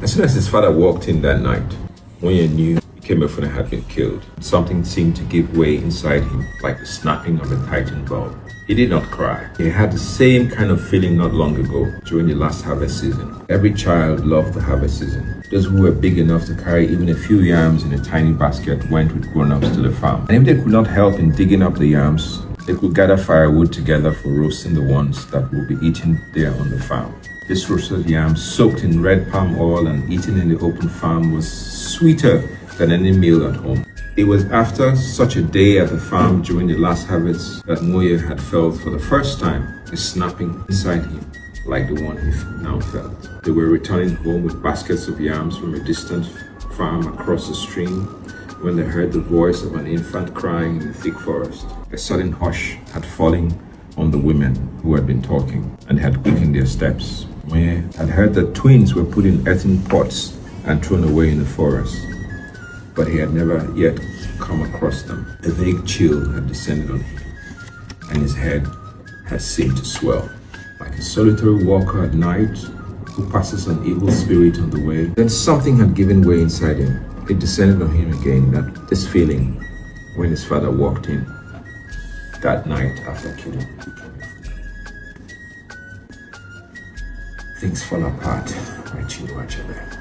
As soon as his father walked in that night, Nwoye knew Ikemefuna had been killed. Something seemed to give way inside him, like the snapping of a tightened bulb. He did not cry. He had the same kind of feeling not long ago during the last harvest season. Every child loved the harvest season. Those who were big enough to carry even a few yams in a tiny basket went with grown-ups to the farm. And if they could not help in digging up the yams, they could gather firewood together for roasting the ones that would be eaten there on the farm. This roasted yam soaked in red palm oil and eaten in the open farm was sweeter than any meal at home. It was after such a day at the farm during the last harvest that Nwoye had felt for the first time a snapping inside him like the one he now felt. They were returning home with baskets of yams from a distant farm across the stream when they heard the voice of an infant crying in the thick forest. A sudden hush had fallen on the women who had been talking and had quickened their steps. Nwoye had heard that twins were put in earthen pots and thrown away in the forest, but he had never yet come across them. A vague chill had descended on him, and his head had seemed to swell. Like a solitary walker at night who passes an evil spirit on the way, then something had given way inside him. It descended on him again, this feeling when his father walked in that night after killing Ikemefuna. Things fall apart by Achebe.